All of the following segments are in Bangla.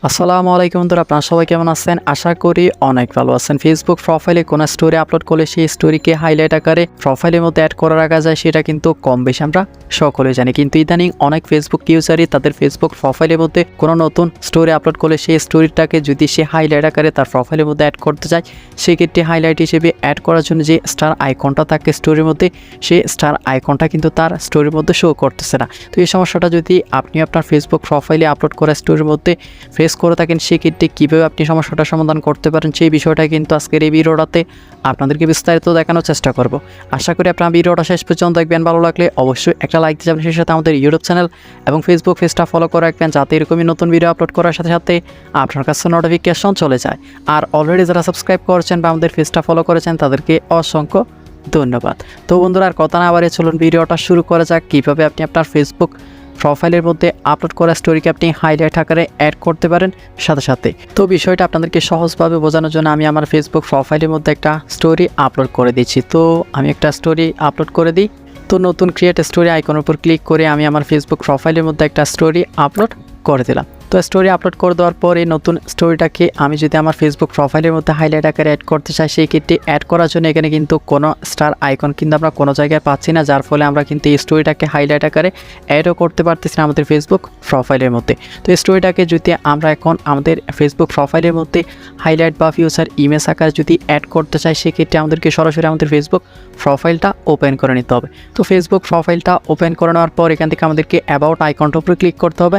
আসসালামু আলাইকুম বন্ধুরা, আপনারা সবাই কেমন আছেন? আশা করি অনেক ভালো আছেন। ফেসবুক প্রোফাইলে কোনো স্টোরি আপলোড করলে সেই স্টোরিকে হাইলাইট আকারে প্রোফাইলের মধ্যে অ্যাড করে রাখা যায়, সেটা কিন্তু কম বেশি আমরা সকলে জানি। কিন্তু ইদানিং অনেক ফেসবুক ইউজারই তাদের ফেসবুক প্রোফাইলের মধ্যে কোনো নতুন স্টোরি আপলোড করলে সেই স্টোরিটাকে যদি সে হাইলাইট আকারে তার প্রোফাইলের মধ্যে অ্যাড করতে চায়, সেক্ষেত্রে হাইলাইট হিসেবে অ্যাড করার জন্য যে স্টার আইকনটা থাকে স্টোরির মধ্যে, সেই স্টার আইকনটা কিন্তু তার স্টোরির মধ্যে শো করতেছে না। তো এই সমস্যাটা যদি আপনি আপনার ফেসবুক প্রোফাইলে আপলোড করা স্টোরির মধ্যে ফেস করে থাকেন, সেক্ষেত্রে কীভাবে আপনি সমস্যাটার সমাধান করতে পারেন সেই বিষয়টা কিন্তু আজকের এই ভিডিওটাতে আপনাদেরকে বিস্তারিত দেখানোর চেষ্টা করব। আশা করি আপনারা ভিডিওটা শেষ পর্যন্ত দেখবেন। ভালো লাগলে অবশ্যই একটা লাইক দিয়ে যাবেন, সেই সাথে আমাদের ইউটিউব চ্যানেল এবং ফেসবুক পেজটা ফলো করে রাখবেন, যাতে এরকমই নতুন ভিডিও আপলোড করার সাথে সাথে আপনার কাছে নোটিফিকেশন চলে যায়। আর অলরেডি যারা সাবস্ক্রাইব করেছেন বা আমাদের পেজটা ফলো করেছেন তাদেরকে অসংখ্য ধন্যবাদ। তো বন্ধুরা, আর কথা না বাড়িয়ে চলুন ভিডিওটা শুরু করা যাক। কীভাবে আপনি আপনার ফেসবুক প্রোফাইলের মধ্যে আপলোড করা স্টোরিকে আপনি হাইলাইট আকারে অ্যাড করতে পারেন সাথে সাথে। তো বিষয়টা আপনাদেরকে সহজভাবে বোঝানোর জন্য আমি আমার ফেসবুক প্রোফাইলের মধ্যে একটা স্টোরি আপলোড করে দিচ্ছি। তো আমি একটা স্টোরি আপলোড করে দিই। তো নতুন ক্রিয়েট স্টোরি আইকনের উপর ক্লিক করে আমি আমার ফেসবুক প্রোফাইলের মধ্যে একটা স্টোরি আপলোড করে দিলাম। তো স্টোরি আপলোড করে দেওয়ার পর এই নতুন স্টোরিটাকে আমি যদি আমার ফেসবুক প্রোফাইলের মধ্যে হাইলাইট আকারে অ্যাড করতে চাই, সেই ক্ষেত্রে অ্যাড করার জন্য এখানে কিন্তু কোনো স্টার আইকন কিন্তু আমরা কোনো জায়গায় পাচ্ছি না, যার ফলে আমরা কিন্তু এই স্টোরিটাকে হাইলাইট আকারে অ্যাডও করতে পারতেছি না আমাদের ফেসবুক প্রোফাইলের মধ্যে। তো এই স্টোরিটাকে যদি আমরা এখন আমাদের ফেসবুক প্রোফাইলের মধ্যে হাইলাইট বা ফিউচার ইমেজ আকারে যদি অ্যাড করতে চাই, সেক্ষেত্রে আমাদেরকে সরাসরি আমাদের ফেসবুক প্রোফাইলটা ওপেন করে নিতে হবে। তো ফেসবুক প্রোফাইলটা ওপেন করে নেওয়ার পর এখান থেকে আমাদেরকে অ্যাবাউট আইকনটার উপরে ক্লিক করতে হবে।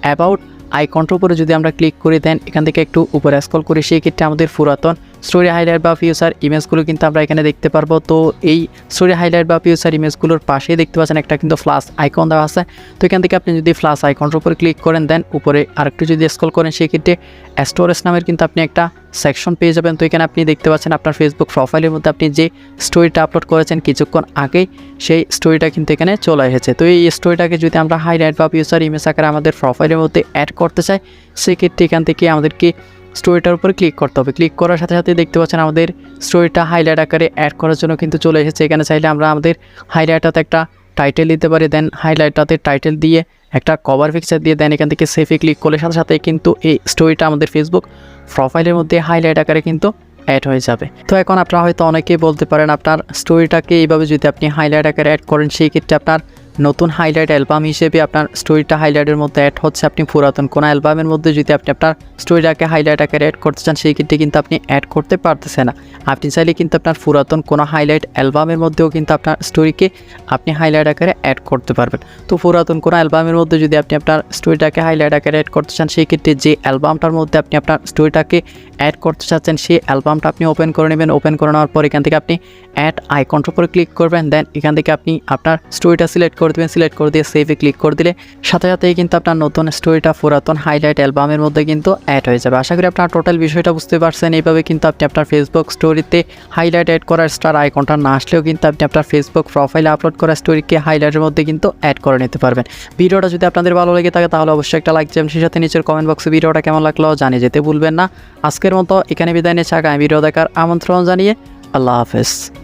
অ্যাবাউট আইকনটার উপরে যদি আমরা ক্লিক করে দেন, এখান থেকে একটু উপরে স্ক্রল করি, সেই ক্ষেত্রে আমাদের পুরাতন স্টোরি হাইলাইট বা ফিউচার ইমেজগুলো কিন্তু আমরা এখানে দেখতে পারবো। তো এই স্টোরি হাইলাইট বা ফিউচার ইমেজগুলোর পাশেই দেখতে পাচ্ছেন একটা কিন্তু প্লাস আইকন দেওয়া আছে। তো এখান থেকে আপনি যদি প্লাস আইকনটার উপরে ক্লিক করেন, দেন উপরে আরেকটু যদি স্ক্রল করেন, সেই ক্ষেত্রে স্টোরেজ নামের কিন্তু আপনি একটা সেকশন পেয়ে যাবেন। তো এখানে আপনি দেখতে পাচ্ছেন আপনার ফেসবুক প্রোফাইলের মধ্যে আপনি যে স্টোরিটা আপলোড করেছেন কিছুক্ষণ আগেই, সেই স্টোরিটা কিন্তু এখানে চলে এসেছে। তো এই স্টোরিটাকে যদি আমরা হাইলাইট বা ফিউচার ইমেজ আকারে আমাদের প্রোফাইলের মধ্যে অ্যাড করতে চাই, সেক্ষেত্রে এখান থেকে আমাদেরকে স্টোরিটার উপরে ক্লিক করতে হবে। ক্লিক করার সাথে সাথে দেখতে পাচ্ছেন আমাদের স্টোরিটা হাইলাইট আকারে অ্যাড করার জন্য কিন্তু চলে এসেছে। এখানে চাইলে আমরা আমাদের হাইলাইটটাতে একটা টাইটেল দিতে পারি, দেন হাইলাইটটাতে টাইটেল দিয়ে একটা কভার পিকচার দিয়ে দেন এখান থেকে সেভে ক্লিক করলে সাথে সাথে কিন্তু এই স্টোরিটা আমাদের ফেসবুক প্রোফাইলের মধ্যে হাইলাইট আকারে কিন্তু অ্যাড হয়ে যাবে। তো এখন আপনারা হয়তো অনেকেই বলতে পারেন, আপনার স্টোরিটাকে এইভাবে যদি আপনি হাইলাইট আকারে অ্যাড করেন, সেই ক্ষেত্রে আপনার নতুন হাইলাইট অ্যালবাম হিসেবে আপনার স্টোরিটা হাইলাইটের মধ্যে অ্যাড হচ্ছে। আপনি পুরাতন কোনো অ্যালবামের মধ্যে যদি আপনি আপনার স্টোরিটাকে হাইলাইট আকারে অ্যাড করতে চান, সেই ক্ষেত্রে কিন্তু আপনি অ্যাড করতে পারতেছেন না। আপনি চাইলে কিন্তু আপনার পুরাতন কোনো হাইলাইট অ্যালবামের মধ্যেও কিন্তু আপনার স্টোরিকে আপনি হাইলাইট আকারে অ্যাড করতে পারবেন। তো পুরাতন কোনো অ্যালবামের মধ্যে যদি আপনি আপনার স্টোরিটাকে হাইলাইট আকারে অ্যাড করতে চান, সেই ক্ষেত্রে যে অ্যালবামটার মধ্যে আপনি আপনার স্টোরিটাকে অ্যাড করতে চাচ্ছেন, সেই অ্যালবামটা আপনি ওপেন করে নেবেন। ওপেন করে নেওয়ার পর এখান থেকে আপনি অ্যাড আইকনটার উপরে ক্লিক করবেন, দেন এখান থেকে আপনি আপনার স্টোরিটা সিলেক্ট করে দেবেন। সিলেক্ট করে দিয়ে সেভে ক্লিক করে দিলে সাথে সাথেই কিন্তু আপনার নতুন স্টোরিটা পুরাতন হাইলাইট অ্যালবামের মধ্যে কিন্তু অ্যাড হয়ে যাবে। আশা করি আপনার টোটাল বিষয়টা বুঝতে পারছেন। এইভাবে কিন্তু আপনি আপনার ফেসবুক স্টোরিতে হাইলাইট অ্যাড করার স্টার আইকনটা না আসলেও কিন্তু আপনি আপনার ফেসবুক প্রোফাইলে আপলোড করা স্টোরিকে হাইলাইটের মধ্যে কিন্তু অ্যাড করে নিতে পারবেন। ভিডিওটা যদি আপনাদের ভালো লেগে থাকে তাহলে অবশ্যই একটা লাইক দেবেন, সেই সাথে নিচের কমেন্ট বক্সে ভিডিওটা কেমন লাগলো জানিয়ে যেতে ভুলবেন না। আজকের মতো এখানে বিদায় নিচ্ছি, আগামী ভিডিও দেখার আমন্ত্রণ জানিয়ে আল্লাহ হাফেজ।